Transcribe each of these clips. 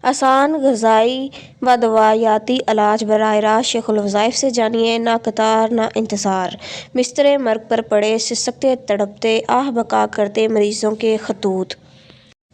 آسان غذائی و دوائیاتی علاج براہ راست شیخ الوظائف سے جانیے۔ نہ قطار نہ انتظار، بسترِ مرگ پر پڑے سسکتے تڑپتے آہ بکا کرتے مریضوں کے خطوط۔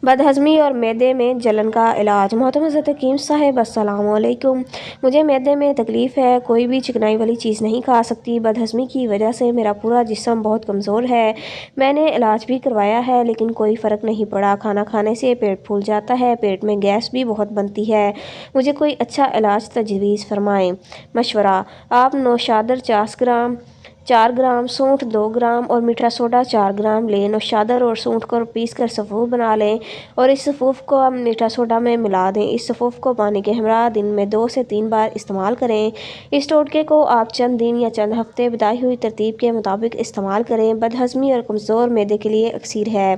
بدہضمی اور معدے میں جلن کا علاج۔ محترم حضرت حکیم صاحب السلام علیکم، مجھے معدے میں تکلیف ہے، کوئی بھی چکنائی والی چیز نہیں کھا سکتی۔ بدہضمی کی وجہ سے میرا پورا جسم بہت کمزور ہے۔ میں نے علاج بھی کروایا ہے لیکن کوئی فرق نہیں پڑا۔ کھانا کھانے سے پیٹ پھول جاتا ہے، پیٹ میں گیس بھی بہت بنتی ہے، مجھے کوئی اچھا علاج تجویز فرمائیں۔ مشورہ: آپ نوشادر 4 گرام، سونٹھ 2 گرام اور میٹھا سوڈا 4 گرام لیں۔ نوشادر اور سونٹھ کو پیس کر سفوف بنا لیں اور اس سفوف کو میٹھا سوڈا میں ملا دیں۔ اس سفوف کو پانی کے ہمراہ دن میں 2 سے 3 بار استعمال کریں۔ اس ٹوٹکے کو آپ چند دن یا چند ہفتے بتائی ہوئی ترتیب کے مطابق استعمال کریں۔ بدہضمی اور کمزور معدے کے لیے اکسیر ہے،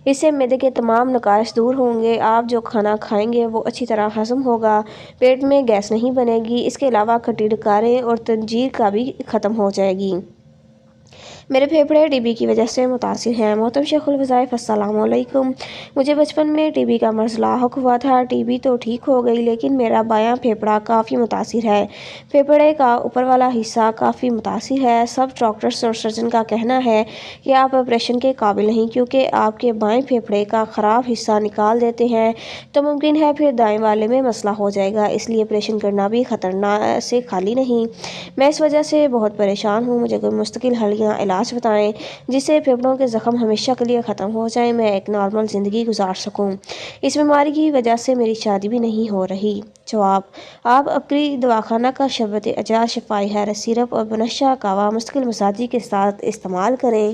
اس سے معدے کے تمام نقائص دور ہوں گے۔ آپ جو کھانا کھائیں گے وہ اچھی طرح ہضم ہوگا، پیٹ میں گیس نہیں بنے گی، اس کے علاوہ کھٹی ڈکاریں اور تنجیر کا بھی ختم ہو جائے گی۔ میرے پھیپھڑے ٹی بی کی وجہ سے متاثر ہیں۔ محترم شیخ الوظائف السلام علیکم، مجھے بچپن میں ٹی بی کا مرض لاحق ہوا تھا۔ ٹی بی تو ٹھیک ہو گئی لیکن میرا بایاں پھیپھڑا کافی متاثر ہے، پھیپھڑے کا اوپر والا حصہ کافی متاثر ہے۔ سب ڈاکٹرز اور سرجن کا کہنا ہے کہ آپ آپریشن کے قابل نہیں، کیونکہ آپ کے بائیں پھیپھڑے کا خراب حصہ نکال دیتے ہیں تو ممکن ہے پھر دائیں والے میں مسئلہ ہو جائے گا، اس لیے آپریشن کرنا بھی خطرہ سے خالی نہیں۔ میں اس وجہ سے بہت پریشان ہوں، مجھے کوئی مستقل حل یا علاج بتائیں جس سے پھیپھڑوں کے زخم ہمیشہ کے لیے ختم ہو جائیں، میں ایک نارمل زندگی گزار سکوں۔ اس بیماری کی وجہ سے میری شادی بھی نہیں ہو رہی۔ جواب: آپ عبقری دواخانہ کا شربت اعجاز شفائی حیرت سیرپ اور بنفشہ کہوہ مستقل مزاجی کے ساتھ استعمال کریں،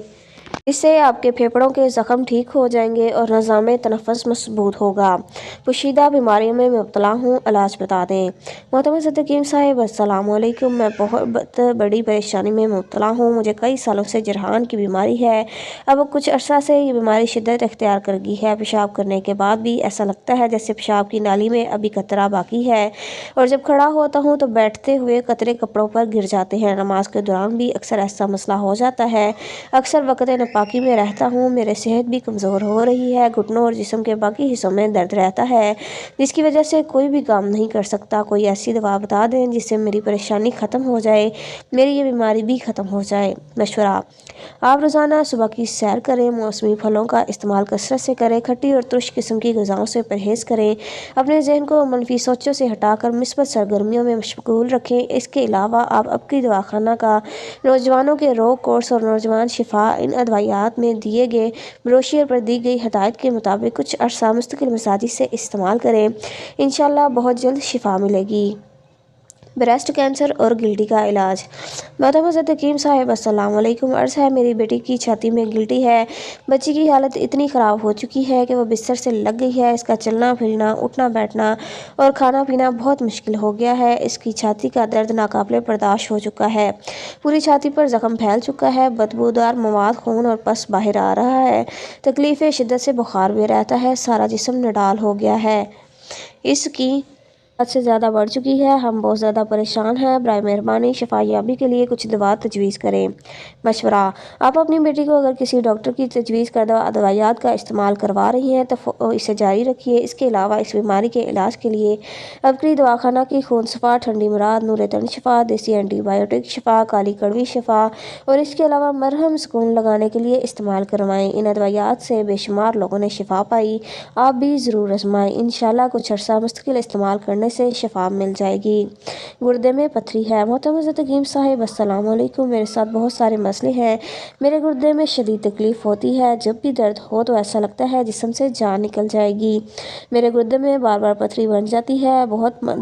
اس سے آپ کے پھیپھڑوں کے زخم ٹھیک ہو جائیں گے اور نظام تنفس مضبوط ہوگا۔ پوشیدہ بیماریوں میں مبتلا ہوں، علاج بتا دیں۔ محترم حضرت حکیم صاحب السلام علیکم، میں بہت بڑی پریشانی میں مبتلا ہوں، مجھے کئی سالوں سے جرحان کی بیماری ہے۔ اب کچھ عرصہ سے یہ بیماری شدت اختیار کر گئی ہے، پیشاب کرنے کے بعد بھی ایسا لگتا ہے جیسے پیشاب کی نالی میں ابھی قطرہ باقی ہے، اور جب کھڑا ہوتا ہوں تو بیٹھتے ہوئے قطرے کپڑوں پر گر جاتے ہیں۔ نماز کے دوران بھی اکثر ایسا مسئلہ ہو جاتا ہے، اکثر وقت ناپاکی میں رہتا ہوں، میری صحت بھی کمزور ہو رہی ہے، گھٹنوں اور جسم کے باقی حصوں میں درد رہتا ہے جس کی وجہ سے کوئی بھی کام نہیں کر سکتا۔ کوئی ایسی دوا بتا دیں جس سے میری پریشانی ختم ہو جائے، میری یہ بیماری بھی ختم ہو جائے۔ مشورہ: آپ روزانہ صبح کی سیر کریں، موسمی پھلوں کا استعمال کثرت سے کریں، کھٹی اور ترش قسم کی غذاؤں سے پرہیز کریں، اپنے ذہن کو منفی سوچوں سے ہٹا کر مثبت سرگرمیوں میں مشغول رکھیں۔ اس کے علاوہ آپ عبقری دواخانہ کا نوجوانوں کے روگ کورس اور نوجوان شفا ان ادویات میں دیے گئے بروشر پر دی گئی ہدایت کے مطابق کچھ عرصہ مستقل مزاجی سے استعمال کریں، انشاءاللہ بہت جلد شفا ملے گی۔ بریسٹ کینسر اور گلٹی کا علاج۔ محترم حضرت حکیم صاحب السلام علیکم، عرض ہے میری بیٹی کی چھاتی میں گلٹی ہے، بچی کی حالت اتنی خراب ہو چکی ہے کہ وہ بستر سے لگ گئی ہے، اس کا چلنا پھرنا، اٹھنا بیٹھنا اور کھانا پینا بہت مشکل ہو گیا ہے، اس کی چھاتی کا درد ناقابل برداشت ہو چکا ہے، پوری چھاتی پر زخم پھیل چکا ہے، بدبودار مواد خون اور پس باہر آ رہا ہے، تکلیف شدت سے بخار بھی رہتا ہے، سارا جسم نڈال ہو گیا ہے، اس کی حد سے زیادہ بڑھ چکی ہے، ہم بہت زیادہ پریشان ہیں، برائے مہربانی شفا یابی کے لیے کچھ دوا تجویز کریں۔ مشورہ: آپ اپنی بیٹی کو اگر کسی ڈاکٹر کی تجویز کردہ ادویات کا استعمال کروا رہی ہیں تو اسے جاری رکھیے۔ اس کے علاوہ اس بیماری کے علاج کے لیے عبقری دواخانہ کی خون صفا، ٹھنڈی مراد، نور تن شفا، دیسی اینٹی بائیوٹک شفا، کالی کڑوی شفا اور اس کے علاوہ مرہم سکون لگانے کے لیے استعمال کروائیں۔ ان ادویات سے بے شمار لوگوں نے شفا پائی، آپ بھی ضرور آزمائیں، انشاءاللہ کچھ عرصہ مستقل استعمال کرنے سے شفا مل جائے گی۔ گردے میں پتھری ہے۔ محترم حضرت حکیم صاحب السلام علیکم، میرے ساتھ بہت سارے مسئلے ہیں، میرے گردے میں شدید تکلیف ہوتی ہے، جب بھی درد ہو تو ایسا لگتا ہے جسم سے جان نکل جائے گی، میرے گردے میں بار بار پتھری بن جاتی ہے،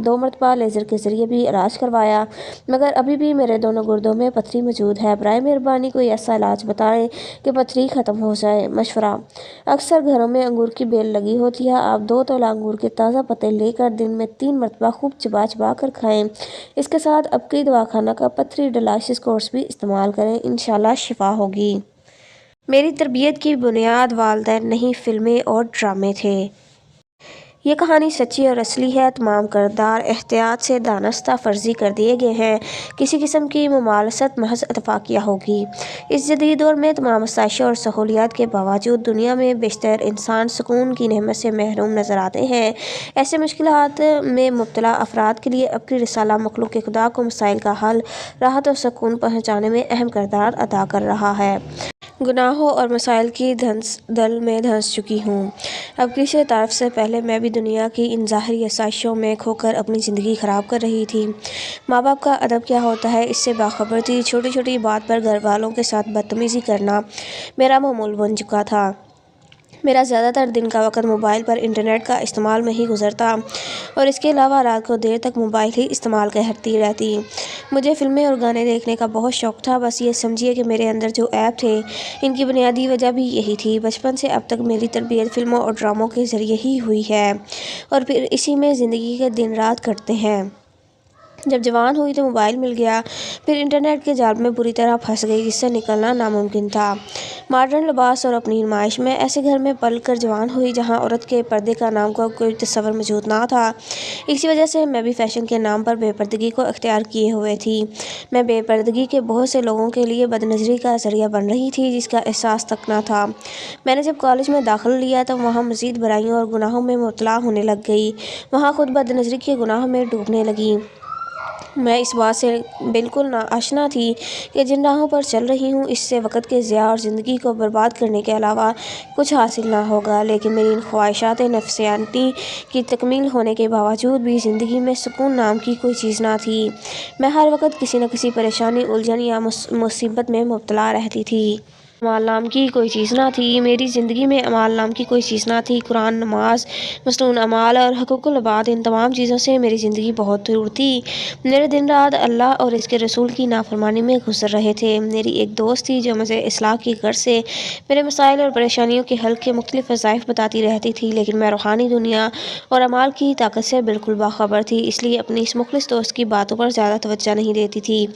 2 مرتبہ لیزر کے ذریعے بھی علاج کروایا مگر ابھی بھی میرے دونوں گردوں میں پتھری موجود ہے، برائے مہربانی کوئی ایسا علاج بتائیں کہ پتھری ختم ہو جائے۔ مشورہ: اکثر گھروں میں انگور کی بیل لگی ہوتی ہے، آپ 2 تولہ انگور کے تازہ پتے لے کر دن میں 3 مرتبہ خوب چبا چبا کر کھائیں، اس کے ساتھ عبقری دواخانہ کا پتھری ڈائلسس کورس بھی استعمال کریں، انشاءاللہ شفا ہوگی۔ میری تربیت کی بنیاد والدین نہیں، فلمیں اور ڈرامے تھے۔ یہ کہانی سچی اور اصلی ہے۔ تمام کردار احتیاط سے دانستہ فرضی کر دیے گئے ہیں، کسی قسم کی مماثلت محض اتفاقیہ ہوگی۔ اس جدید دور میں تمام آسائشوں اور سہولیات کے باوجود دنیا میں بیشتر انسان سکون کی نعمت سے محروم نظر آتے ہیں۔ ایسے مشکلات میں مبتلا افراد کے لیے اب کی رسالہ مخلوق خدا کو مسائل کا حل، راحت اور سکون پہنچانے میں اہم کردار ادا کر رہا ہے۔ گناہوں اور مسائل کی دل میں دھنس چکی ہوں۔ اب کسی طرف سے پہلے میں بھی دنیا کی ان ظاہری آسائشوں میں کھو کر اپنی زندگی خراب کر رہی تھی۔ ماں باپ کا ادب کیا ہوتا ہے اس سے باخبر تھی۔ چھوٹی چھوٹی بات پر گھر والوں کے ساتھ بدتمیزی کرنا میرا معمول بن چکا تھا۔ میرا زیادہ تر دن کا وقت موبائل پر انٹرنیٹ کا استعمال میں ہی گزرتا اور اس کے علاوہ رات کو دیر تک موبائل ہی استعمال کرتی رہتی۔ مجھے فلمیں اور گانے دیکھنے کا بہت شوق تھا۔ بس یہ سمجھیے کہ میرے اندر جو عیب تھے ان کی بنیادی وجہ بھی یہی تھی۔ بچپن سے اب تک میری تربیت فلموں اور ڈراموں کے ذریعے ہی ہوئی ہے اور پھر اسی میں زندگی کے دن رات کٹتے ہیں۔ جب جوان ہوئی تو موبائل مل گیا، پھر انٹرنیٹ کے جال میں بری طرح پھنس گئی جس سے نکلنا ناممکن تھا۔ ماڈرن لباس اور اپنی نمائش میں ایسے گھر میں پل کر جوان ہوئی جہاں عورت کے پردے کا نام کا کوئی تصور موجود نہ تھا۔ اسی وجہ سے میں بھی فیشن کے نام پر بے پردگی کو اختیار کیے ہوئے تھی۔ میں بے پردگی کے بہت سے لوگوں کے لیے بدنظری کا ذریعہ بن رہی تھی جس کا احساس تک نہ تھا۔ میں نے جب کالج میں داخلہ لیا تو وہاں مزید برائیوں اور گناہوں میں مبتلا ہونے لگ گئی۔ وہاں خود بدنظری کے گناہ میں ڈوبنے لگی۔ میں اس بات سے بالکل ناآشنا تھی کہ جن راہوں پر چل رہی ہوں اس سے وقت کے ضیاع اور زندگی کو برباد کرنے کے علاوہ کچھ حاصل نہ ہوگا، لیکن میری ان خواہشات نفسیاتی کی تکمیل ہونے کے باوجود بھی زندگی میں سکون نام کی کوئی چیز نہ تھی۔ میں ہر وقت کسی نہ کسی پریشانی، الجھن یا مصیبت میں مبتلا رہتی تھی۔ اعمال نام کی کوئی چیز نہ تھی۔ میری زندگی میں اعمال نام کی کوئی چیز نہ تھی۔ قرآن، نماز، مصنون اعمال اور حقوق العباد، ان تمام چیزوں سے میری زندگی بہت دور تھی۔ میرے دن رات اللہ اور اس کے رسول کی نافرمانی میں گزر رہے تھے۔ میری ایک دوست تھی جو مجھے اصلاح کی غرض سے میرے مسائل اور پریشانیوں کے حل کے مختلف وظائف بتاتی رہتی تھی، لیکن میں روحانی دنیا اور اعمال کی طاقت سے بالکل باخبر تھی، اس لیے اپنی اس مخلص دوست کی باتوں پر زیادہ توجہ نہیں دیتی تھی۔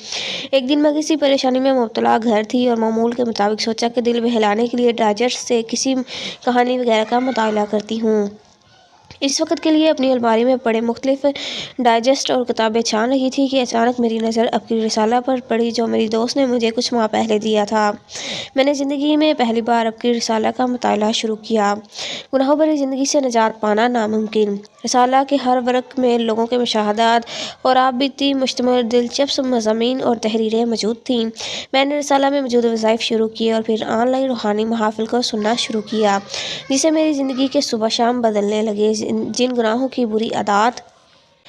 ایک دن میں کسی پریشانی میں مبتلا گھر تھی اور معمول کے مطابق سوچا کہ دل بہلانے کے لیے ڈائجسٹ سے کسی کہانی وغیرہ کا مطالعہ کرتی ہوں۔ اس وقت کے لیے اپنی الماری میں پڑے مختلف ڈائجسٹ اور کتابیں چھان رہی تھی کہ اچانک میری نظر اب کی رسالہ پر پڑی جو میری دوست نے مجھے کچھ ماہ پہلے دیا تھا۔ میں نے زندگی میں پہلی بار اب کی رسالہ کا مطالعہ شروع کیا۔ گناہوں بھری زندگی سے نجات پانا ناممکن۔ رسالہ کے ہر ورق میں لوگوں کے مشاہدات اور آپ بیتی مشتمل دلچسپ مضامین اور تحریریں موجود تھیں۔ میں نے رسالہ میں موجود وظائف شروع کیے اور پھر آن لائن روحانی محافل کو سننا شروع کیا جس سے میری زندگی کے صبح شام بدلنے لگے۔ جن گناہوں کی بری عادات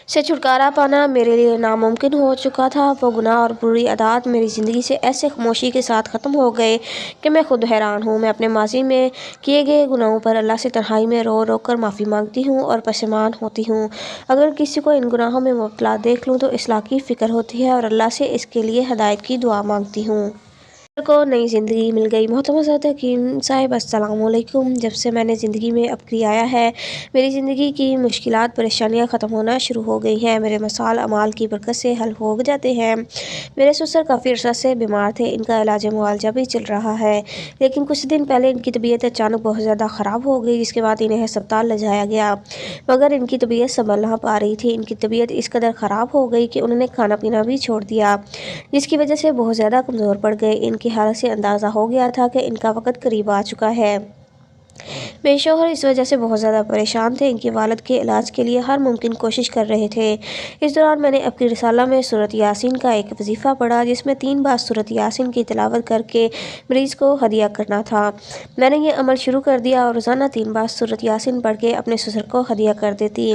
سے چھٹکارا پانا میرے لیے ناممکن ہو چکا تھا، وہ گناہ اور بری عادات میری زندگی سے ایسے خاموشی کے ساتھ ختم ہو گئے کہ میں خود حیران ہوں۔ میں اپنے ماضی میں کیے گئے گناہوں پر اللہ سے تنہائی میں رو رو کر معافی مانگتی ہوں اور پشیمان ہوتی ہوں۔ اگر کسی کو ان گناہوں میں مبتلا دیکھ لوں تو اصلاح کی فکر ہوتی ہے اور اللہ سے اس کے لیے ہدایت کی دعا مانگتی ہوں۔ کو نئی زندگی مل گئی۔ محترم حضرت حکیم صاحب السلام علیکم۔ جب سے میں نے زندگی میں اب کی آیا ہے، میری زندگی کی مشکلات، پریشانیاں ختم ہونا شروع ہو گئی ہیں۔ میرے مسائل اعمال کی برکت سے حل ہو جاتے ہیں۔ میرے سسر کافی عرصہ سے بیمار تھے، ان کا علاج معالجہ بھی چل رہا ہے، لیکن کچھ دن پہلے ان کی طبیعت اچانک بہت زیادہ خراب ہو گئی جس کے بعد انہیں ہسپتال لے جایا گیا، مگر ان کی طبیعت سنبھل نہ پا رہی تھی۔ ان کی طبیعت اس قدر خراب ہو گئی کہ انہوں نے کھانا پینا بھی چھوڑ دیا جس کی وجہ سے بہت زیادہ کمزور پڑ گئے۔ ان کی حالت سے اندازہ ہو گیا تھا کہ ان کا وقت قریب آ چکا ہے۔ میرے شوہر اس وجہ سے بہت زیادہ پریشان تھے، ان کے والد کے علاج کے لیے ہر ممکن کوشش کر رہے تھے۔ اس دوران میں نے اب کی رسالہ میں سورۃ یاسین کا ایک وظیفہ پڑھا جس میں 3 بار سورۃ یاسین کی تلاوت کر کے مریض کو ہدیہ کرنا تھا۔ میں نے یہ عمل شروع کر دیا اور روزانہ 3 بار سورۃ یاسین پڑھ کے اپنے سسر کو ہدیہ کر دیتی۔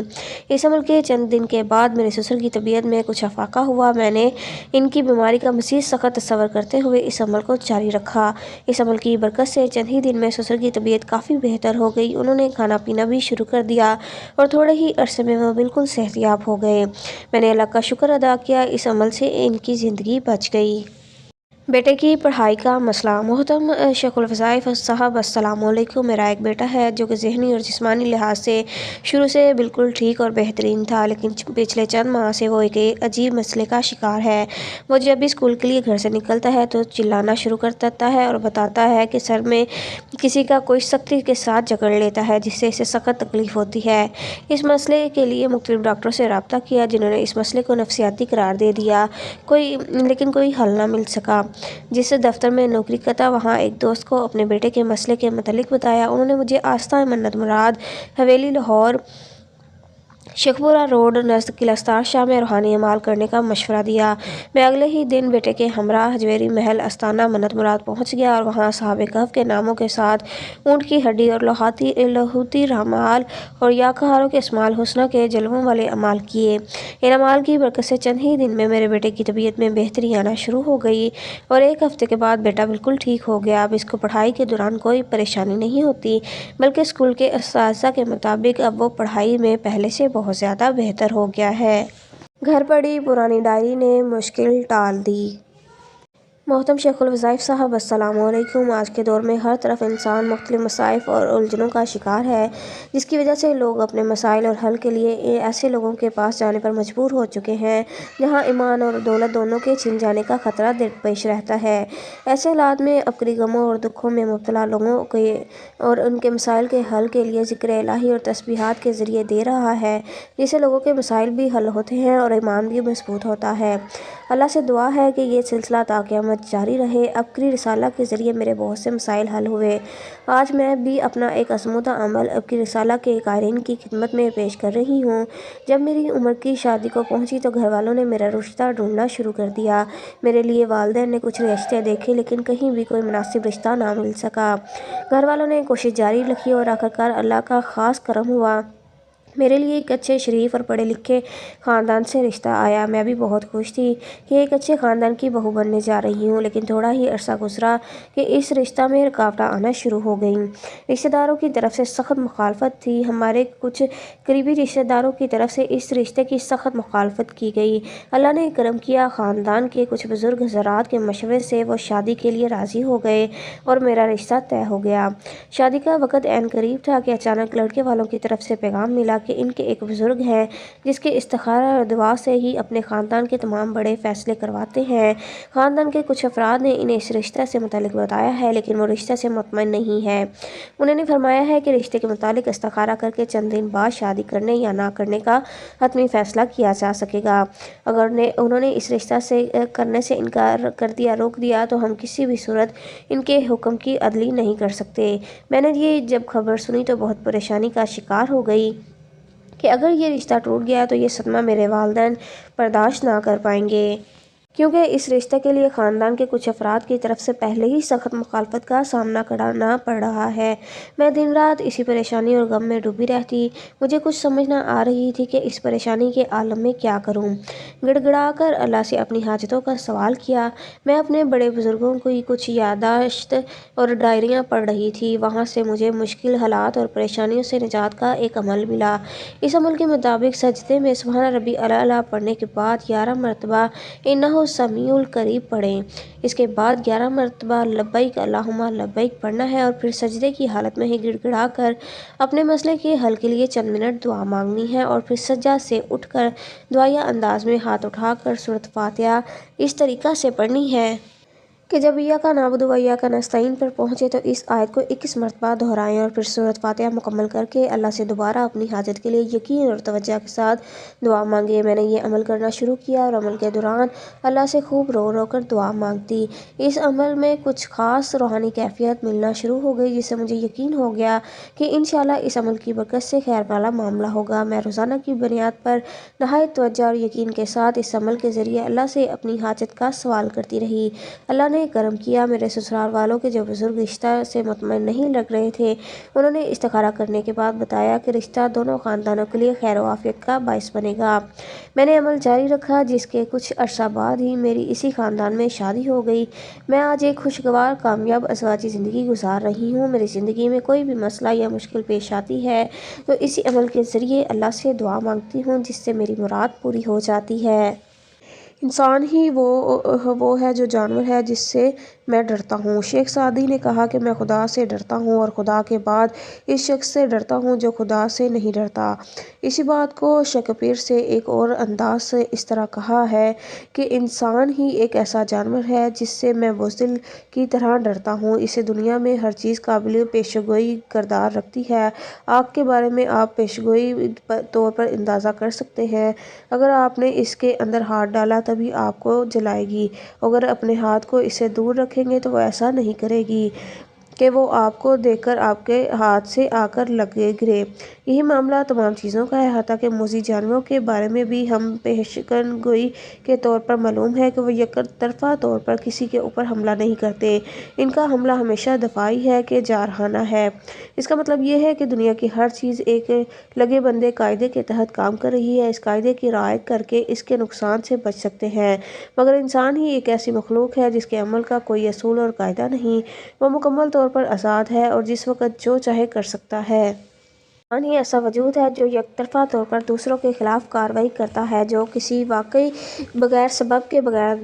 اس عمل کے چند دن کے بعد میرے سسر کی طبیعت میں کچھ افاقہ ہوا۔ میں نے ان کی بیماری کا مزید سخت تصور کرتے ہوئے اس عمل کو جاری رکھا۔ اس عمل کی برکت سے چند ہی دن میں سسر کی طبیعت کافی بہتر ہو گئی۔ انہوں نے کھانا پینا بھی شروع کر دیا اور تھوڑے ہی عرصے میں وہ بالکل صحت یاب ہو گئے۔ میں نے اللہ کا شکر ادا کیا، اس عمل سے ان کی زندگی بچ گئی۔ بیٹے کی پڑھائی کا مسئلہ۔ محترم شیخ الوظائف صاحب السلام علیکم۔ میرا ایک بیٹا ہے جو کہ ذہنی اور جسمانی لحاظ سے شروع سے بالکل ٹھیک اور بہترین تھا، لیکن پچھلے چند ماہ سے وہ ایک عجیب مسئلے کا شکار ہے۔ وہ جب بھی اسکول کے لیے گھر سے نکلتا ہے تو چلانا شروع کر دیتا ہے اور بتاتا ہے کہ سر میں کسی کا کوئی سختی کے ساتھ جکڑ لیتا ہے، جس سے اسے سخت تکلیف ہوتی ہے۔ اس مسئلے کے لیے مختلف ڈاکٹروں سے رابطہ کیا، جنہوں نے اس مسئلے کو نفسیاتی قرار دے دیا، لیکن کوئی حل نہ مل سکا۔ جس دفتر میں نوکری کرتا، وہاں ایک دوست کو اپنے بیٹے کے مسئلے کے متعلق بتایا۔ انہوں نے مجھے آستانہ منت مراد حویلی، لاہور، شیخپورہ روڈ نزد قلعہ استار شاہ میں روحانی اعمال کرنے کا مشورہ دیا۔ میں اگلے ہی دن بیٹے کے ہمراہ حجویری محل آستانہ منت مراد پہنچ گیا اور وہاں اصحاب کہف کے ناموں کے ساتھ اونٹ کی ہڈی اور لاہوتی اعمال اور یاقہاروں کے اسماء الحسنی کے جلووں والے اعمال کیے۔ ان اعمال کی برکت سے چند ہی دن میں میرے بیٹے کی طبیعت میں بہتری آنا شروع ہو گئی اور ایک ہفتے کے بعد بیٹا بالکل ٹھیک ہو گیا۔ اب اس کو پڑھائی کے دوران کوئی پریشانی نہیں ہوتی، بلکہ اسکول کے اساتذہ کے مطابق اب وہ پڑھائی میں پہلے سے بہت زیادہ بہتر ہو گیا ہے۔ گھر پڑی پرانی ڈائری نے مشکل ٹال دی۔ محترم شیخ الوظائف صاحب السلام علیکم۔ آج کے دور میں ہر طرف انسان مختلف مصائب اور الجھنوں کا شکار ہے، جس کی وجہ سے لوگ اپنے مسائل اور حل کے لیے ایسے لوگوں کے پاس جانے پر مجبور ہو چکے ہیں جہاں ایمان اور دولت دونوں کے چھن جانے کا خطرہ درپیش رہتا ہے۔ ایسے حالات میں عبقری غموں اور دکھوں میں مبتلا لوگوں کے اور ان کے مسائل کے حل کے لیے ذکر الہی اور تسبیحات کے ذریعے دے رہا ہے، جس سے لوگوں کے مسائل بھی حل ہوتے ہیں اور ایمان بھی مضبوط ہوتا ہے۔ اللہ سے دعا ہے کہ یہ سلسلہ تا قیامت جاری رہے۔ عبقری رسالہ کے ذریعے میرے بہت سے مسائل حل ہوئے۔ آج میں بھی اپنا ایک آزمودہ عمل عبقری رسالہ کے قائرین کی خدمت میں پیش کر رہی ہوں۔ جب میری عمر کی شادی کو پہنچی تو گھر والوں نے میرا رشتہ ڈھونڈنا شروع کر دیا۔ میرے لیے والدین نے کچھ رشتے دیکھے، لیکن کہیں بھی کوئی مناسب رشتہ نہ مل سکا۔ گھر والوں نے کوشش جاری رکھی اور آخرکار اللہ کا خاص کرم ہوا۔ میرے لیے ایک اچھے، شریف اور پڑھے لکھے خاندان سے رشتہ آیا۔ میں بھی بہت خوش تھی کہ ایک اچھے خاندان کی بہو بننے جا رہی ہوں، لیکن تھوڑا ہی عرصہ گزرا کہ اس رشتہ میں رکاوٹیں آنا شروع ہو گئیں۔ رشتہ داروں کی طرف سے سخت مخالفت تھی۔ ہمارے کچھ قریبی رشتہ داروں کی طرف سے اس رشتے کی سخت مخالفت کی گئی۔ اللہ نے کرم کیا، خاندان کے کچھ بزرگ حضرات کے مشورے سے وہ شادی کے لیے راضی ہو گئے اور میرا رشتہ طے ہو گیا۔ شادی کا وقت عین قریب تھا کہ اچانک لڑکے والوں کی طرف سے پیغام ملا کہ ان کے ایک بزرگ ہیں جس کے استخارہ اور دعا سے ہی اپنے خاندان کے تمام بڑے فیصلے کرواتے ہیں۔ خاندان کے کچھ افراد نے انہیں اس رشتے سے متعلق بتایا ہے، لیکن وہ رشتے سے مطمئن نہیں ہے۔ انہوں نے فرمایا ہے کہ رشتے کے متعلق استخارہ کر کے چند دن بعد شادی کرنے یا نہ کرنے کا حتمی فیصلہ کیا جا سکے گا۔ اگر انہوں نے اس رشتہ سے کرنے سے انکار کر دیا، روک دیا، تو ہم کسی بھی صورت ان کے حکم کی عدلی نہیں کر سکتے۔ میں نے یہ جب خبر سنی تو بہت پریشانی کا شکار ہو گئی کہ اگر یہ رشتہ ٹوٹ گیا تو یہ صدمہ میرے والدین برداشت نہ کر پائیں گے، کیونکہ اس رشتے کے لیے خاندان کے کچھ افراد کی طرف سے پہلے ہی سخت مخالفت کا سامنا کرنا پڑ رہا ہے۔ میں دن رات اسی پریشانی اور غم میں ڈوبی رہتی۔ مجھے کچھ سمجھ نہ آ رہی تھی کہ اس پریشانی کے عالم میں کیا کروں۔ گڑ گڑا کر اللہ سے اپنی حاجتوں کا سوال کیا۔ میں اپنے بڑے بزرگوں کی کچھ یادداشت اور ڈائریاں پڑھ رہی تھی۔ وہاں سے مجھے مشکل حالات اور پریشانیوں سے نجات کا ایک عمل ملا۔ اس عمل کے مطابق سجدے میں سبحان ربی الاعلیٰ پڑھنے کے بعد 11 مرتبہ انہ سمیع القریب پڑھیں۔ اس کے بعد 11 مرتبہ لبیک اللہم لبیک پڑھنا ہے اور پھر سجدے کی حالت میں ہی گڑ گڑا کر اپنے مسئلے کے حل کے لیے چند منٹ دعا مانگنی ہے اور پھر سجدہ سے اٹھ کر دعائیہ انداز میں ہاتھ اٹھا کر سورۃ فاتحہ اس طریقہ سے پڑھنی ہے کہ جب ایاک نعبد و ایاک نستعین پر پہنچے تو اس آیت کو 21 مرتبہ دہرائیں اور پھر سورۃ فاتحہ مکمل کر کے اللہ سے دوبارہ اپنی حاجت کے لیے یقین اور توجہ کے ساتھ دعا مانگے۔ میں نے یہ عمل کرنا شروع کیا اور عمل کے دوران اللہ سے خوب رو رو کر دعا مانگتی۔ اس عمل میں کچھ خاص روحانی کیفیت ملنا شروع ہو گئی، جس سے مجھے یقین ہو گیا کہ انشاءاللہ اس عمل کی برکت سے خیر والا معاملہ ہوگا۔ میں روزانہ کی بنیاد پر نہایت توجہ اور یقین کے ساتھ اس عمل کے ذریعے اللہ سے اپنی حاجت کا سوال کرتی رہی۔ اللہ نے کرم کیا، میرے سسرال والوں کے جو بزرگ رشتہ سے مطمئن نہیں لگ رہے تھے، انہوں نے استخارہ کرنے کے بعد بتایا کہ رشتہ دونوں خاندانوں کے لیے خیر و عافیت کا باعث بنے گا۔ میں نے عمل جاری رکھا، جس کے کچھ عرصہ بعد ہی میری اسی خاندان میں شادی ہو گئی۔ میں آج ایک خوشگوار کامیاب ازواجی زندگی گزار رہی ہوں۔ میری زندگی میں کوئی بھی مسئلہ یا مشکل پیش آتی ہے تو اسی عمل کے ذریعے اللہ سے دعا مانگتی ہوں، جس سے میری مراد پوری ہو جاتی ہے۔ انسان ہی وہ ہے جو جانور ہے جس سے میں ڈرتا ہوں۔ شیخ سعدی نے کہا کہ میں خدا سے ڈرتا ہوں اور خدا کے بعد اس شخص سے ڈرتا ہوں جو خدا سے نہیں ڈرتا۔ اسی بات کو شیکسپیئر نے ایک اور انداز سے اس طرح کہا ہے کہ انسان ہی ایک ایسا جانور ہے جس سے میں بزدل کی طرح ڈرتا ہوں۔ اسے دنیا میں ہر چیز قابل پیشگوئی کردار رکھتی ہے۔ آگ کے بارے میں آپ پیشگوئی طور پر اندازہ کر سکتے ہیں۔ اگر آپ نے اس کے اندر ہاتھ ڈالا تبھی آپ کو جلائے گی، اگر اپنے ہاتھ کو اس سے دور رکھیں گے تو وہ ایسا نہیں کرے گی کہ وہ آپ کو دیکھ کر آپ کے ہاتھ سے آ کر گرے۔ یہی معاملہ تمام چیزوں کا ہے، حتیٰ کہ موذی جانوروں کے بارے میں بھی ہم پیشن گوئی کے طور پر معلوم ہے کہ وہ یک طرفہ طور پر کسی کے اوپر حملہ نہیں کرتے۔ ان کا حملہ ہمیشہ دفاعی ہے کہ جارحانہ ہے۔ اس کا مطلب یہ ہے کہ دنیا کی ہر چیز ایک لگے بندے قاعدے کے تحت کام کر رہی ہے۔ اس قاعدے کی رعایت کر کے اس کے نقصان سے بچ سکتے ہیں، مگر انسان ہی ایک ایسی مخلوق ہے جس کے عمل کا کوئی اصول اور قاعدہ نہیں۔ وہ مکمل طور پر آزاد ہے اور جس وقت جو چاہے کر سکتا ہے۔ انسان ہی ایسا وجود ہے جو یک طرفہ طور پر دوسروں کے خلاف کارروائی کرتا ہے، جو کسی واقعی بغیر سبب کے بغیر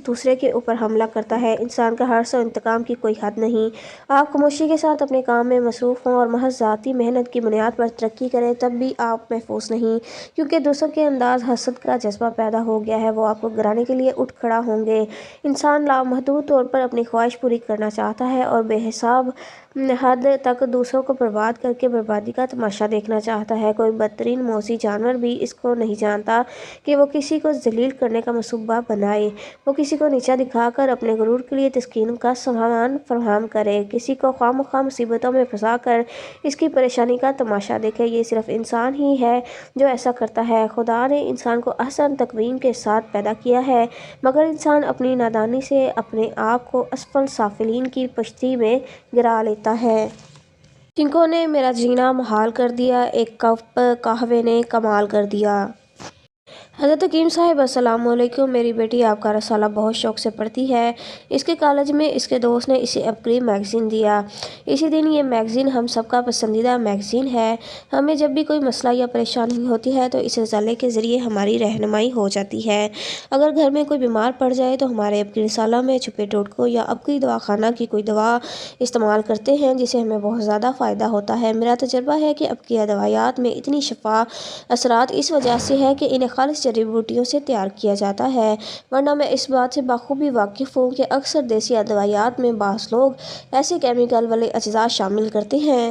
دوسرے کے اوپر حملہ کرتا ہے۔ انسان کا حرص و انتقام کی کوئی حد نہیں۔ آپ خاموشی کے ساتھ اپنے کام میں مصروف ہوں اور محض ذاتی محنت کی بنیاد پر ترقی کریں تب بھی آپ محفوظ نہیں، کیونکہ دوسروں کے اندر حسد کا جذبہ پیدا ہو گیا ہے۔ وہ آپ کو گرانے کے لیے اٹھ کھڑا ہوں گے۔ انسان لامحدود طور پر اپنی خواہش پوری کرنا چاہتا ہے اور بے حساب حد تک دوسروں کو برباد کر کے بربادی کا تماشا دیکھنا چاہتا ہے۔ کوئی بدترین موذی جانور بھی اس کو نہیں جانتا کہ وہ کسی کو ذلیل کرنے کا منصوبہ بنائے، وہ کسی کو نیچا دکھا کر اپنے غرور کے لیے تسکین کا سامان فراہم کرے، کسی کو خواہ مخواہ مصیبتوں میں پھنسا کر اس کی پریشانی کا تماشا دیکھے۔ یہ صرف انسان ہی ہے جو ایسا کرتا ہے۔ خدا نے انسان کو احسن تقویم کے ساتھ پیدا کیا ہے، مگر انسان اپنی نادانی سے اپنے آپ کو اسفل سافلین کی پشتی میں گرا لیتا ہے۔ چنکوں نے میرا جینا محال کر دیا، ایک کپ قہوے نے کمال کر دیا۔ حضرت حکیم صاحب السلام علیکم۔ میری بیٹی آپ کا رسالہ بہت شوق سے پڑھتی ہے۔ اس کے کالج میں اس کے دوست نے اسے عبقری میگزین دیا۔ اسی دن یہ میگزین ہم سب کا پسندیدہ میگزین ہے۔ ہمیں جب بھی کوئی مسئلہ یا پریشانی ہوتی ہے تو اس رسالے کے ذریعے ہماری رہنمائی ہو جاتی ہے۔ اگر گھر میں کوئی بیمار پڑ جائے تو ہمارے عبقری رسالہ میں چھپے ٹوٹکوں یا عبقری دواخانہ کی کوئی دوا استعمال کرتے ہیں جس سے ہمیں بہت زیادہ فائدہ ہوتا ہے۔ میرا تجربہ ہے کہ عبقری ادویات میں اتنی شفا اثرات اس وجہ سے ہے کہ انہیں خالص جڑی بوٹیوں سے تیار کیا جاتا ہے، ورنہ میں اس بات سے بخوبی واقف ہوں کہ اکثر دیسی ادویات میں بعض لوگ ایسے کیمیکل والے اجزاء شامل کرتے ہیں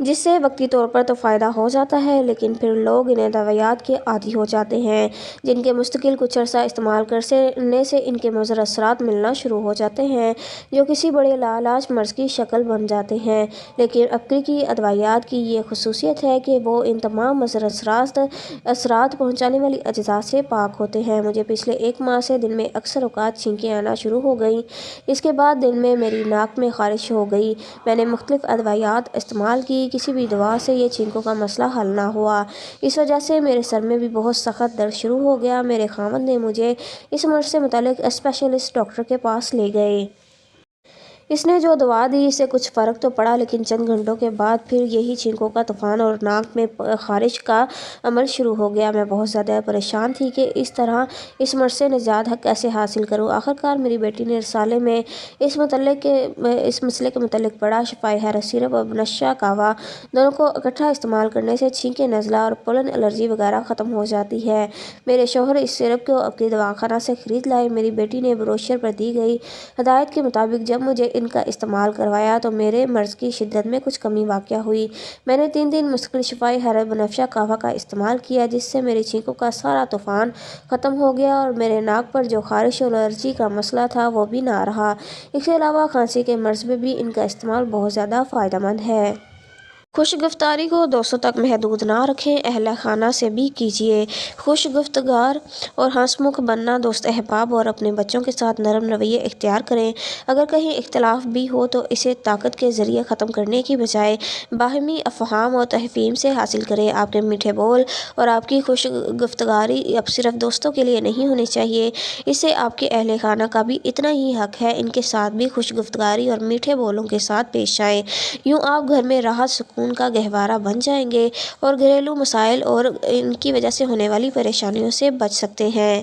جس سے وقتی طور پر تو فائدہ ہو جاتا ہے، لیکن پھر لوگ ان ادویات کے عادی ہو جاتے ہیں، جن کے مستقل کچھ عرصہ استعمال کرنے سے ان کے مضر اثرات ملنا شروع ہو جاتے ہیں جو کسی بڑے لاعلاج مرض کی شکل بن جاتے ہیں۔ لیکن عبقری کی ادویات کی یہ خصوصیت ہے کہ وہ ان تمام مضر اثرات پہنچانے والی اجزاء سے پاک ہوتے ہیں۔ مجھے پچھلے 1 ماہ سے دن میں اکثر اوقات چھینکیں آنا شروع ہو گئیں۔ اس کے بعد دن میں میری ناک میں خارش ہو گئی۔ میں نے مختلف ادویات استعمال کی، کسی بھی دوا سے یہ چھینکوں کا مسئلہ حل نہ ہوا۔ اس وجہ سے میرے سر میں بھی بہت سخت درد شروع ہو گیا۔ میرے خاوند نے مجھے اس مرض سے متعلق اسپیشلسٹ ڈاکٹر کے پاس لے گئے۔ اس نے جو دوا دی اس سے کچھ فرق تو پڑا، لیکن چند گھنٹوں کے بعد پھر یہی چھینکوں کا طوفان اور ناک میں خارش کا عمل شروع ہو گیا۔ میں بہت زیادہ پریشان تھی کہ اس طرح اس مرض سے نجات کیسے حاصل کروں۔ آخرکار میری بیٹی نے رسالے میں اس مسئلے کے متعلق پڑھا۔ شفائے حیرت سیرپ اور بنفشہ کہوہ دونوں کو اکٹھا استعمال کرنے سے چھینکیں، نزلہ اور پولن الرجی وغیرہ ختم ہو جاتی ہے۔ میرے شوہر اس سیرپ کو عبقری دواخانہ سے خرید لائے۔ میری بیٹی نے بروشر پر دی گئی ہدایت کے مطابق جب مجھے ان کا استعمال کروایا تو میرے مرض کی شدت میں کچھ کمی واقع ہوئی۔ میں نے 3 دن مستقل شفائے حیرت بنفشہ کہوہ کا استعمال کیا، جس سے میری چھینکوں کا سارا طوفان ختم ہو گیا اور میرے ناک پر جو خارش اور الرجی کا مسئلہ تھا وہ بھی نہ رہا۔ اس کے علاوہ کھانسی کے مرض میں بھی ان کا استعمال بہت زیادہ فائدہ مند ہے۔ خوش گفتاری کو دوستوں تک محدود نہ رکھیں، اہل خانہ سے بھی کیجیے۔ خوش گفتگار اور ہنس مکھ بننا، دوست احباب اور اپنے بچوں کے ساتھ نرم رویے اختیار کریں۔ اگر کہیں اختلاف بھی ہو تو اسے طاقت کے ذریعے ختم کرنے کی بجائے باہمی افہام و تفہیم سے حاصل کریں۔ آپ کے میٹھے بول اور آپ کی خوش گفتگاری اب صرف دوستوں کے لیے نہیں ہونی چاہیے، اس سے آپ کے اہل خانہ کا بھی اتنا ہی حق ہے۔ ان کے ساتھ بھی خوش گفتگاری اور میٹھے بولوں کے ساتھ پیش آئیں، یوں آپ گھر میں راحت سکون کا گہوارہ بن جائیں گے اور گھریلو مسائل اور ان کی وجہ سے ہونے والی پریشانیوں سے بچ سکتے ہیں۔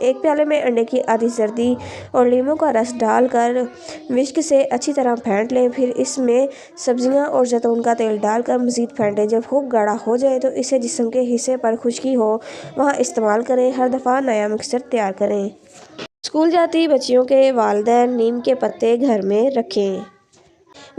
ایک پیالے میں انڈے کی آدھی زردی اور لیموں کا رس ڈال کر وسک سے اچھی طرح پھینٹ لیں، پھر اس میں سبزیاں اور زیتون کا تیل ڈال کر مزید پھینٹیں۔ جب خوب گاڑھا ہو جائے تو اسے جسم کے حصے پر خشکی ہو وہاں استعمال کریں۔ ہر دفعہ نیا مکسچر تیار کریں۔ اسکول جاتی بچیوں کے والدین نیم کے پتے گھر میں رکھیں۔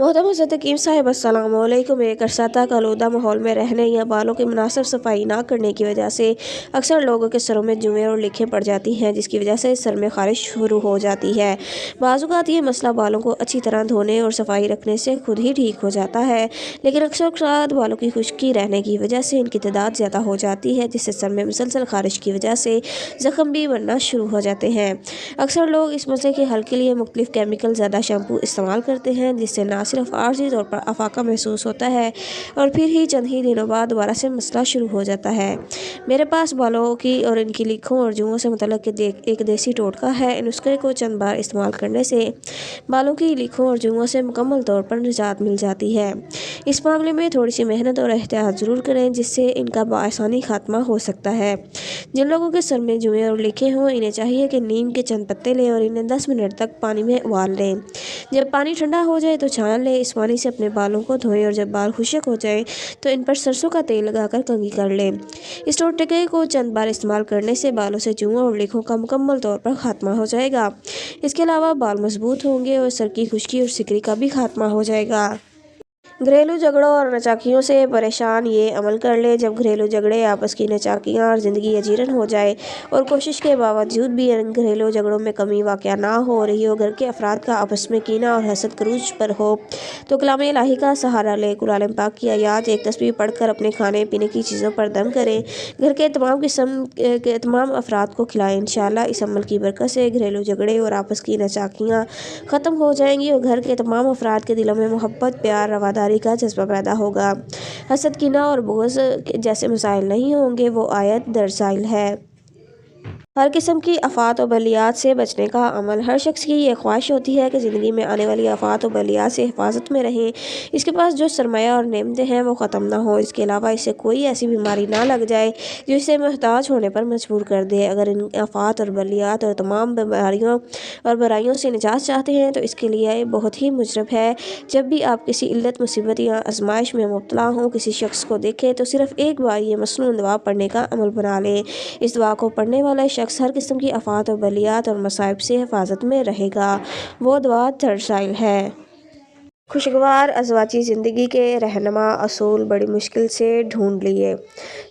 محترم حضرت حکیم صاحب السلام علیکم۔ ایک عرصہ تک آلودہ ماحول میں رہنے یا بالوں کی مناسب صفائی نہ کرنے کی وجہ سے اکثر لوگوں کے سروں میں جوئیں اور لکھیں پڑ جاتی ہیں، جس کی وجہ سے سر میں خارش شروع ہو جاتی ہے۔ بعض اوقات یہ مسئلہ بالوں کو اچھی طرح دھونے اور صفائی رکھنے سے خود ہی ٹھیک ہو جاتا ہے، لیکن اکثر اوقات بالوں کی خشکی رہنے کی وجہ سے ان کی تعداد زیادہ ہو جاتی ہے، جس سے سر میں مسلسل خارش کی وجہ سے زخم بھی بننا شروع ہو جاتے ہیں۔ اکثر لوگ اس مسئلے کے حل کے لیے مختلف کیمیکل زدہ شیمپو استعمال کرتے ہیں، جس سے نہ صرف عارضی طور پر افاقہ محسوس ہوتا ہے اور پھر ہی چند ہی دنوں بعد دوبارہ سے مسئلہ شروع ہو جاتا ہے۔ میرے پاس بالوں کی اور ان کی لکھوں اور جوؤں سے متعلق ایک دیسی ٹوٹکا ہے۔ اس نسخے کو چند بار استعمال کرنے سے بالوں کی لکھوں اور جوؤں سے مکمل طور پر نجات مل جاتی ہے۔ اس معاملے میں تھوڑی سی محنت اور احتیاط ضرور کریں، جس سے ان کا بآسانی خاتمہ ہو سکتا ہے۔ جن لوگوں کے سر میں جوئیں اور لکھیں ہوں، انہیں چاہیے کہ نیم کے چند پتے لیں اور انہیں 10 منٹ تک پانی میں ابال لیں۔ جب پانی ٹھنڈا ہو جائے تو چھان لیں۔ اس پانی سے اپنے بالوں کو دھوئیں اور جب بال خشک ہو جائیں تو ان پر سرسوں کا تیل لگا کر کنگھی کر لیں۔ اس ٹوٹکے کو چند بار استعمال کرنے سے بالوں سے جوؤں اور لکھوں کا مکمل طور پر خاتمہ ہو جائے گا۔ اس کے علاوہ بال مضبوط ہوں گے اور سر کی خشکی اور سکری کا بھی خاتمہ ہو جائے گا۔ گھریلو جھگڑوں اور نچاکیوں سے پریشان یہ عمل کر لیں۔ جب گھریلو جھگڑے، آپس کی نچاکیاں اور زندگی اجیرن ہو جائے اور کوشش کے باوجود بھی ان گھریلو جھگڑوں میں کمی واقع نہ ہو رہی ہو، گھر کے افراد کا آپس میں کینہ اور حسد کروز پر ہو، تو کلام الہی کا سہارا لیں۔ قرآن پاک کی آیات، ایک تسبیح پڑھ کر اپنے کھانے پینے کی چیزوں پر دم کریں۔ گھر کے تمام قسم کے تمام افراد کو کھلائیں۔ انشاءاللہ اس عمل کی برکت سے گھریلو جھگڑے اور آپس کی نچاکیاں ختم ہو جائیں گی اور گھر کے تمام افراد کے دلوں میں محبت، پیار، رواداری کا جذبہ پیدا ہوگا۔ حسد، کینہ اور بغض جیسے مسائل نہیں ہوں گے۔ وہ آیت درسائل ہے۔ ہر قسم کی آفات و بلیات سے بچنے کا عمل۔ ہر شخص کی یہ خواہش ہوتی ہے کہ زندگی میں آنے والی آفات و بلیات سے حفاظت میں رہیں، اس کے پاس جو سرمایہ اور نعمتیں ہیں وہ ختم نہ ہوں، اس کے علاوہ اسے کوئی ایسی بیماری نہ لگ جائے جو اسے محتاج ہونے پر مجبور کر دے۔ اگر ان آفات اور بلیات اور تمام بیماریوں اور برائیوں سے نجات چاہتے ہیں تو اس کے لیے بہت ہی مجرب ہے، جب بھی آپ کسی علت، مصیبت یا آزمائش میں مبتلا ہوں، کسی شخص کو دیکھیں تو صرف ایک بار یہ مسنون دعا پڑھنے کا عمل بنا لیں۔ اس دعا کو پڑھنے والا شخص ہر قسم کی آفات و بلیات اور مصائب سے حفاظت میں رہے گا۔ وہ دعا درسائل ہے۔ خوشگوار ازواجی زندگی کے رہنما اصول بڑی مشکل سے ڈھونڈ لیے۔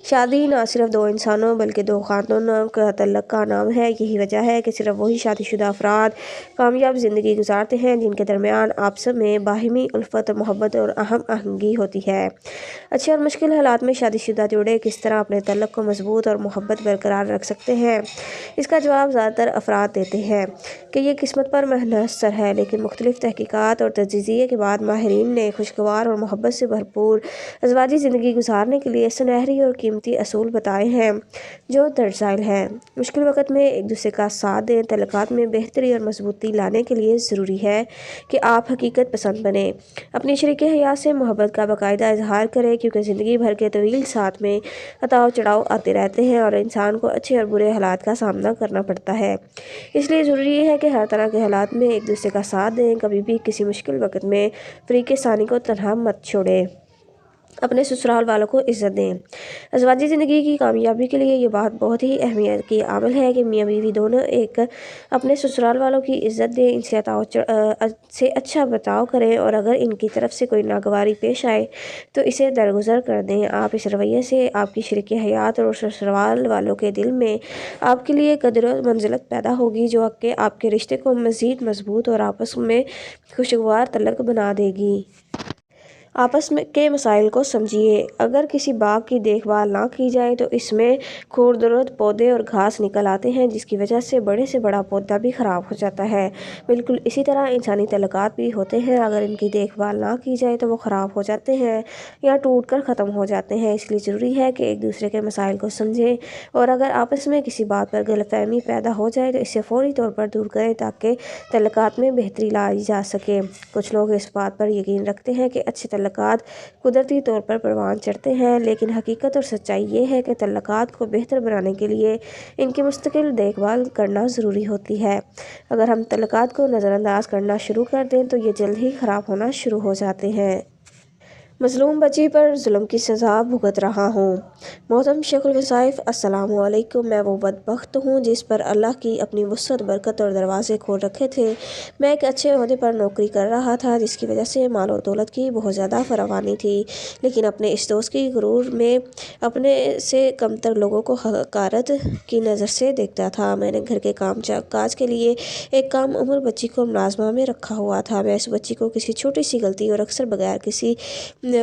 شادی نہ صرف دو انسانوں بلکہ دو خاندانوں کا تعلق کا نام ہے۔ یہی وجہ ہے کہ صرف وہی شادی شدہ افراد کامیاب زندگی گزارتے ہیں جن کے درمیان آپس میں باہمی الفت، محبت اور ہم آہنگی ہوتی ہے۔ اچھے اور مشکل حالات میں شادی شدہ جوڑے کس طرح اپنے تعلق کو مضبوط اور محبت برقرار رکھ سکتے ہیں؟ اس کا جواب زیادہ تر افراد دیتے ہیں کہ یہ قسمت پر منحصر ہے، لیکن مختلف تحقیقات اور تجزیے کے بعد ماہرین نے خوشگوار اور محبت سے بھرپور ازواجی زندگی گزارنے کے لیے سنہری اور قیمتی اصول بتائے ہیں، جو درسائل ہیں۔ مشکل وقت میں ایک دوسرے کا ساتھ دیں۔ تعلقات میں بہتری اور مضبوطی لانے کے لیے ضروری ہے کہ آپ حقیقت پسند بنیں۔ اپنی شریک حیات سے محبت کا باقاعدہ اظہار کریں، کیونکہ زندگی بھر کے طویل ساتھ میں اتاو چڑھاؤ آتے رہتے ہیں اور انسان کو اچھے اور برے حالات کا سامنا کرنا پڑتا ہے۔ اس لیے ضروری ہے کہ ہر طرح کے حالات میں ایک دوسرے کا ساتھ دیں۔ کبھی بھی کسی مشکل وقت میں فریق ثانی کو تنہا مت چھوڑیں۔ اپنے سسرال والوں کو عزت دیں۔ ازواجی زندگی کی کامیابی کے لیے یہ بات بہت ہی اہمیت کی عامل ہے کہ میاں بیوی دونوں ایک اپنے سسرال والوں کی عزت دیں، ان سے اچھا برتاؤ کریں اور اگر ان کی طرف سے کوئی ناگواری پیش آئے تو اسے درگزر کر دیں۔ آپ اس رویے سے آپ کی شریک حیات اور سسرال والوں کے دل میں آپ کے لیے قدر و منزلت پیدا ہوگی، جو کہ آپ کے رشتے کو مزید مضبوط اور آپس میں خوشگوار تعلق بنا دے گی۔ آپس کے مسائل کو سمجھیے۔ اگر کسی باغ کی دیکھ بھال نہ کی جائے تو اس میں خوردرد پودے اور گھاس نکل آتے ہیں، جس کی وجہ سے بڑے سے بڑا پودا بھی خراب ہو جاتا ہے۔ بالکل اسی طرح انسانی تعلقات بھی ہوتے ہیں، اگر ان کی دیکھ بھال نہ کی جائے تو وہ خراب ہو جاتے ہیں یا ٹوٹ کر ختم ہو جاتے ہیں۔ اس لیے ضروری ہے کہ ایک دوسرے کے مسائل کو سمجھیں اور اگر آپس میں کسی بات پر غلط فہمی پیدا ہو جائے تو اسے فوری طور پر دور کریں تاکہ تعلقات میں بہتری لائی جا سکے۔ کچھ لوگ اس بات پر یقین رکھتے ہیں کہ اچھے تعلق تعلقات قدرتی طور پر پروان چڑھتے ہیں، لیکن حقیقت اور سچائی یہ ہے کہ تعلقات کو بہتر بنانے کے لیے ان کی مستقل دیکھ بھال کرنا ضروری ہوتی ہے۔ اگر ہم تعلقات کو نظر انداز کرنا شروع کر دیں تو یہ جلد ہی خراب ہونا شروع ہو جاتے ہیں۔ مظلوم بچی پر ظلم کی سزا بھگت رہا ہوں۔ محترم شیخ الوظائف، السلام علیکم۔ میں وہ بدبخت ہوں جس پر اللہ کی اپنی وسعت، برکت اور دروازے کھول رکھے تھے۔ میں ایک اچھے عہدے پر نوکری کر رہا تھا جس کی وجہ سے مال و دولت کی بہت زیادہ فراوانی تھی، لیکن اپنے اس دوست کی غرور میں اپنے سے کمتر لوگوں کو حقارت کی نظر سے دیکھتا تھا۔ میں نے گھر کے کام کاج کے لیے ایک کم عمر بچی کو ملازمہ میں رکھا ہوا تھا۔ میں اس بچی کو کسی چھوٹی سی غلطی اور اکثر بغیر کسی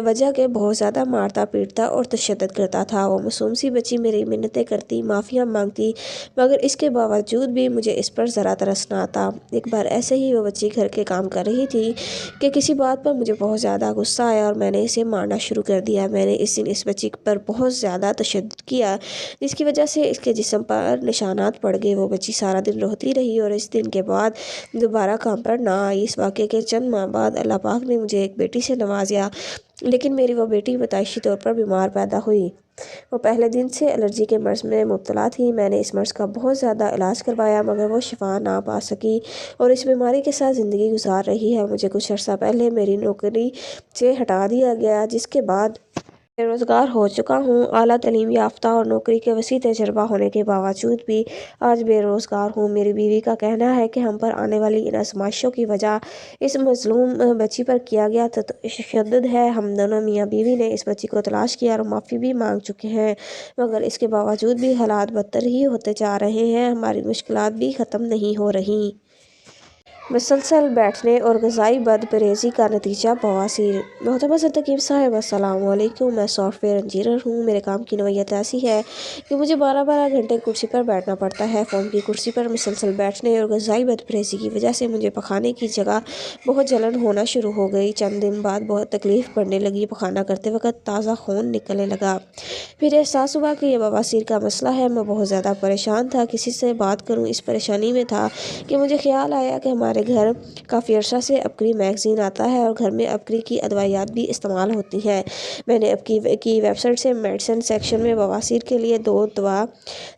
وجہ کے بہت زیادہ مارتا پیٹتا اور تشدد کرتا تھا۔ وہ معصوم سی بچی میری منتیں کرتی، معافیاں مانگتی، مگر اس کے باوجود بھی مجھے اس پر ذرا ترس نہ آتا۔ ایک بار ایسے ہی وہ بچی گھر کے کام کر رہی تھی کہ کسی بات پر مجھے بہت زیادہ غصہ آیا اور میں نے اسے مارنا شروع کر دیا۔ میں نے اس دن اس بچی پر بہت زیادہ تشدد کیا جس کی وجہ سے اس کے جسم پر نشانات پڑ گئے۔ وہ بچی سارا دن روتی رہی اور اس دن کے بعد دوبارہ کام پر نہ آئی۔ اس واقعے کے چند ماہ بعد اللہ پاک نے مجھے ایک بیٹی سے نوازا، لیکن میری وہ بیٹی پیدائشی طور پر بیمار پیدا ہوئی۔ وہ پہلے دن سے الرجی کے مرض میں مبتلا تھی۔ میں نے اس مرض کا بہت زیادہ علاج کروایا مگر وہ شفا نہ پا سکی اور اس بیماری کے ساتھ زندگی گزار رہی ہے۔ مجھے کچھ عرصہ پہلے میری نوکری سے ہٹا دیا گیا جس کے بعد بے روزگار ہو چکا ہوں۔ اعلیٰ تعلیم یافتہ اور نوکری کے وسیع تجربہ ہونے کے باوجود بھی آج بے روزگار ہوں۔ میری بیوی کا کہنا ہے کہ ہم پر آنے والی ان آزمائشوں کی وجہ اس مظلوم بچی پر کیا گیا تشدد ہے۔ ہم دونوں میاں بیوی نے اس بچی کو تلاش کیا اور معافی بھی مانگ چکے ہیں، مگر اس کے باوجود بھی حالات بدتر ہی ہوتے جا رہے ہیں۔ ہماری مشکلات بھی ختم نہیں ہو رہیں۔ مسلسل بیٹھنے اور غذائی بد پرہیزی کا نتیجہ بواسیر۔ محترم حضرت حکیم صاحب، السلام علیکم۔ میں سافٹ ویئر انجینئر ہوں۔ میرے کام کی نوعیت ایسی ہے کہ مجھے 12 گھنٹے کرسی پر بیٹھنا پڑتا ہے۔ فون کی کرسی پر مسلسل بیٹھنے اور غذائی بد پرہیزی کی وجہ سے مجھے پخانے کی جگہ بہت جلن ہونا شروع ہو گئی۔ چند دن بعد بہت تکلیف پڑنے لگی۔ پخانہ کرتے وقت تازہ خون نکلنے لگا۔ پھر احساس ہوا کہ یہ بواسیر کا مسئلہ ہے۔ میں بہت زیادہ پریشان تھا، کسی سے بات کروں اس پریشانی میں تھا کہ مجھے خیال آیا کہ ہمارے گھر کافی عرصہ سے ابکری میگزین آتا ہے اور گھر میں ابکری کی ادویات بھی استعمال ہوتی ہیں۔ میں نے ابکری کی ویب سائٹ سے میڈیسن سیکشن میں بواسیر کے لیے 2 دوا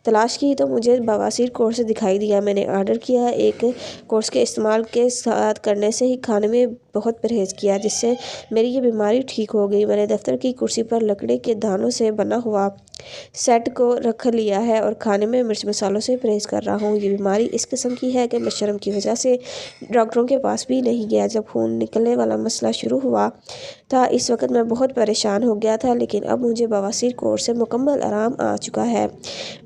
تلاش کی تو مجھے بواسیر کورس دکھائی دیا۔ میں نے آرڈر کیا۔ ایک کورس کے استعمال کے ساتھ کرنے سے ہی کھانے میں بہت پرہیز کیا جس سے میری یہ بیماری ٹھیک ہو گئی۔ میں نے دفتر کی کرسی پر لکڑی کے دانوں سے بنا ہوا سیٹ کو رکھ لیا ہے اور کھانے میں مرچ مسالوں سے پرہیز کر رہا ہوں۔ یہ بیماری اس قسم کی ہے کہ میں شرم کی وجہ سے ڈاکٹروں کے پاس بھی نہیں گیا۔ جب خون نکلنے والا مسئلہ شروع ہوا تھا اس وقت میں بہت پریشان ہو گیا تھا، لیکن اب مجھے بواسیر کورس سے مکمل آرام آ چکا ہے۔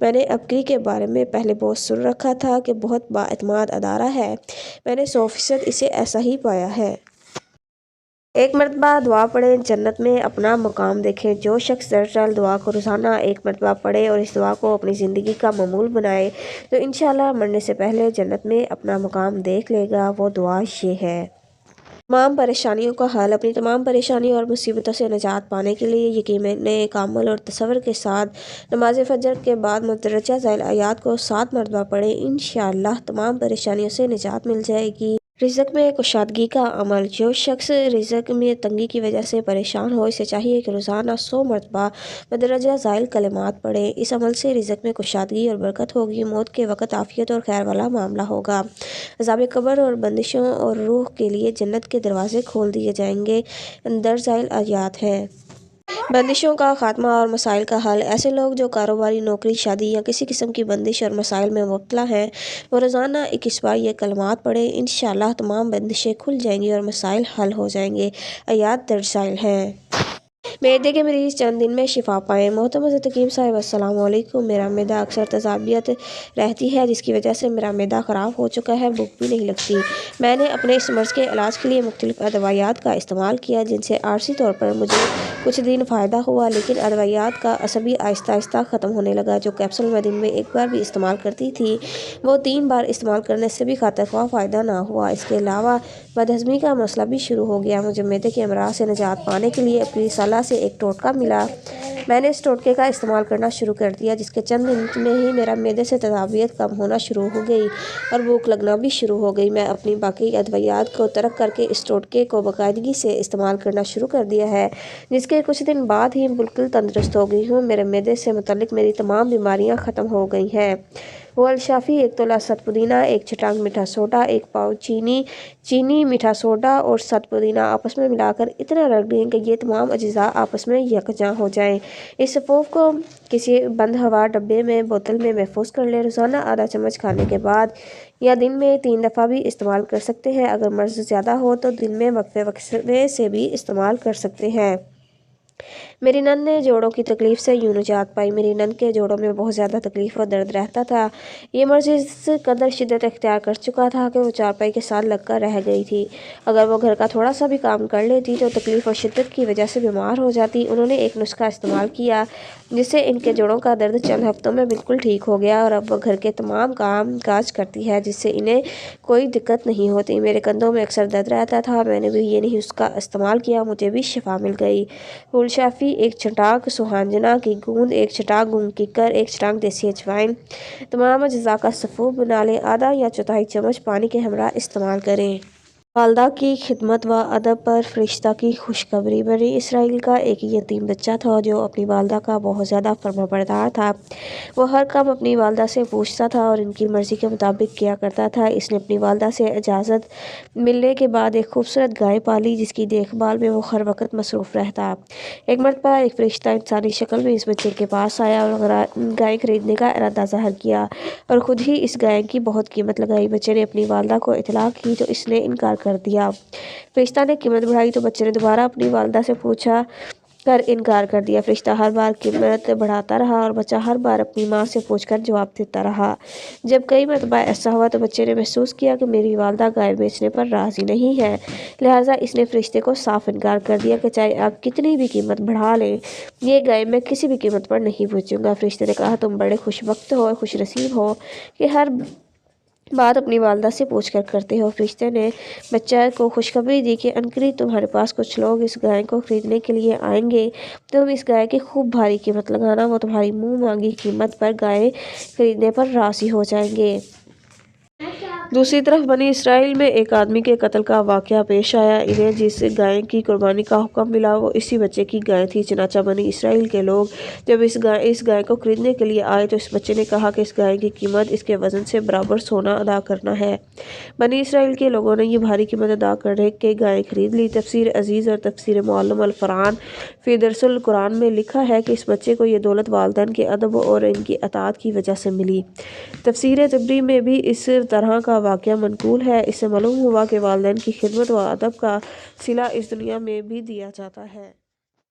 میں نے ابکری کے بارے میں پہلے بہت سن رکھا تھا کہ بہت بااعتماد ادارہ ہے، میں نے 100% اسے ایسا ہی پایا ہے۔ ایک مرتبہ دعا پڑھیں، جنت میں اپنا مقام دیکھیں۔ جو شخص درج دعا کو روزانہ ایک مرتبہ پڑھے اور اس دعا کو اپنی زندگی کا معمول بنائے تو انشاءاللہ مرنے سے پہلے جنت میں اپنا مقام دیکھ لے گا۔ وہ دعا یہ ہے: تمام پریشانیوں کا حل۔ اپنی تمام پریشانیوں اور مصیبتوں سے نجات پانے کے لیے یقین کامل اور تصور کے ساتھ نماز فجر کے بعد مندرجہ ذیل آیات کو 7 مرتبہ پڑھیں۔ انشاءاللہ تمام پریشانیوں سے نجات مل جائے گی۔ رزق میں کشادگی کا عمل۔ جو شخص رزق میں تنگی کی وجہ سے پریشان ہو اسے چاہیے کہ روزانہ 100 مرتبہ مندرجہ ذیل کلمات پڑھے۔ اس عمل سے رزق میں کشادگی اور برکت ہوگی۔ موت کے وقت عافیت اور خیر والا معاملہ ہوگا۔ عذاب قبر اور بندشوں اور روح کے لیے جنت کے دروازے کھول دیے جائیں گے۔ درج ذیل آیات ہیں: بندشوں کا خاتمہ اور مسائل کا حل۔ ایسے لوگ جو کاروباری، نوکری، شادی یا کسی قسم کی بندش اور مسائل میں مبتلا ہیں وہ روزانہ 21 بار یہ کلمات پڑھیں۔ انشاءاللہ تمام بندشیں کھل جائیں گی اور مسائل حل ہو جائیں گے۔ آیات درج ذیل ہیں: معدے کے مریض چند دن میں شفا پائیں۔ محترم حضرت حکیم صاحب، السلام علیکم۔ میرا معدہ اکثر تیزابیت رہتی ہے جس کی وجہ سے میرا معدہ خراب ہو چکا ہے، بھوک بھی نہیں لگتی۔ میں نے اپنے اس مرض کے علاج کے لیے مختلف ادویات کا استعمال کیا جن سے عارضی طور پر مجھے کچھ دن فائدہ ہوا، لیکن ادویات کا اثر بھی آہستہ آہستہ ختم ہونے لگا۔ جو کیپسول میں دن میں 1 بار بھی استعمال کرتی تھی وہ 3 بار استعمال کرنے سے بھی خاطر خواہ فائدہ نہ ہوا۔ اس کے علاوہ بدہضمی کا مسئلہ بھی شروع ہو گیا۔ مجھے معدے کے امراض سے نجات پانے کے لیے اپنی رسالہ سے ایک ٹوٹکا ملا۔ میں نے اس ٹوٹکے کا استعمال کرنا شروع کر دیا، جس کے چند دن میں ہی میرا معدے سے تذابیت کم ہونا شروع ہو گئی اور بھوک لگنا بھی شروع ہو گئی۔ میں اپنی باقی ادویات کو ترک کر کے اس ٹوٹکے کو باقاعدگی سے استعمال کرنا شروع کر دیا ہے، جس کے کچھ دن بعد ہی بالکل تندرست ہو گئی ہوں۔ میرے معدے سے متعلق میری تمام بیماریاں ختم ہو گئی ہیں۔ وہ الشافی 1 تولہ ست پودینہ، 1 چھٹانک میٹھا سوڈا، 1 پاؤ چینی میٹھا سوڈا اور ست پودینہ آپس میں ملا کر اتنا رگڑ دیں کہ یہ تمام اجزاء آپس میں یکجا ہو جائیں۔ اس سفوف کو کسی بند ہوا ڈبے میں بوتل میں محفوظ کر لیں۔ روزانہ آدھا چمچ کھانے کے بعد یا دن میں 3 دفعہ بھی استعمال کر سکتے ہیں۔ اگر مرض زیادہ ہو تو دن میں وقفے وقفے سے بھی استعمال کر سکتے ہیں۔ میری نند نے جوڑوں کی تکلیف سے یوں نجات پائی۔ میری نند کے جوڑوں میں بہت زیادہ تکلیف و درد رہتا تھا۔ یہ مرض اس قدر شدت اختیار کر چکا تھا کہ وہ چارپائی کے ساتھ لگ کر رہ گئی تھی۔ اگر وہ گھر کا تھوڑا سا بھی کام کر لیتی تو تکلیف و شدت کی وجہ سے بیمار ہو جاتی۔ انہوں نے ایک نسخہ استعمال کیا جس سے ان کے جوڑوں کا درد چند ہفتوں میں بالکل ٹھیک ہو گیا اور اب وہ گھر کے تمام کام کاج کرتی ہے، جس سے انہیں کوئی دقت نہیں ہوتی۔ میرے کندھوں میں اکثر درد رہتا تھا، میں نے بھی یہ نسخہ استعمال کیا، مجھے بھی شفا مل گئی۔ الشافی 1 چھٹانک سوہانجنا کی گوند، 1 چھٹانک گونگ ککر، 1 چھٹانک دیسی اجوائن، تمام اجزاء کا سفوف بنا لیں۔ آدھا یا چوتھائی چمچ پانی کے ہمراہ استعمال کریں۔ والدہ کی خدمت و ادب پر فرشتہ کی خوشخبری۔ بنی اسرائیل کا ایک یتیم بچہ تھا جو اپنی والدہ کا بہت زیادہ فرمانبردار تھا۔ وہ ہر کام اپنی والدہ سے پوچھتا تھا اور ان کی مرضی کے مطابق کیا کرتا تھا۔ اس نے اپنی والدہ سے اجازت ملنے کے بعد ایک خوبصورت گائے پالی، جس کی دیکھ بھال میں وہ ہر وقت مصروف رہتا۔ ایک مرتبہ ایک فرشتہ انسانی شکل میں اس بچے کے پاس آیا اور گائے خریدنے کا ارادہ ظاہر کیا اور خود ہی اس گائے کی بہت قیمت لگائی۔ بچے نے اپنی والدہ کو اطلاع کی تو اس نے انکار کر دیا۔ فرشتہ نے قیمت بڑھائی تو بچے نے دوبارہ اپنی والدہ سے پوچھا کر انکار کر دیا۔ فرشتہ ہر بار قیمت بڑھاتا رہا اور بچہ ہر بار اپنی ماں سے پوچھ کر جواب دیتا رہا۔ جب کئی مرتبہ ایسا ہوا تو بچے نے محسوس کیا کہ میری والدہ گائے بیچنے پر راضی نہیں ہے، لہٰذا اس نے فرشتے کو صاف انکار کر دیا کہ چاہے آپ کتنی بھی قیمت بڑھا لیں، یہ گائے میں کسی بھی قیمت پر نہیں بیچوں گا۔ فرشتے نے کہا، تم بڑے خوش بخت ہو اور خوش نصیب ہو کہ ہر بات اپنی والدہ سے پوچھ کر کرتے ہو۔ فرشتے نے بچہ کو خوشخبری دی کہ عنقریب تمہارے پاس کچھ لوگ اس گائے کو خریدنے کے لیے آئیں گے، تم اس گائے کی خوب بھاری قیمت لگانا، وہ تمہاری منہ مانگی قیمت پر گائے خریدنے پر راضی ہو جائیں گے۔ دوسری طرف بنی اسرائیل میں ایک آدمی کے قتل کا واقعہ پیش آیا۔ انہیں جس گائے کی قربانی کا حکم ملا وہ اسی بچے کی گائے تھی۔ چنانچہ بنی اسرائیل کے لوگ جب اس گائے کو خریدنے کے لیے آئے تو اس بچے نے کہا کہ اس گائے کی قیمت اس کے وزن سے برابر سونا ادا کرنا ہے۔ بنی اسرائیل کے لوگوں نے یہ بھاری قیمت ادا کر کے گائے خرید لی۔ تفسیر عزیز اور تفسیر معلم القرآن فی درس القرآن میں لکھا ہے کہ اس بچے کو یہ دولت والدین کے ادب اور ان کی اطاعت کی وجہ سے ملی۔ تفسیر طبری میں بھی اس طرح کا واقعہ منقول ہے۔ اس سے معلوم ہوا کہ والدین کی خدمت و ادب کا صلہ اس دنیا میں بھی دیا جاتا ہے۔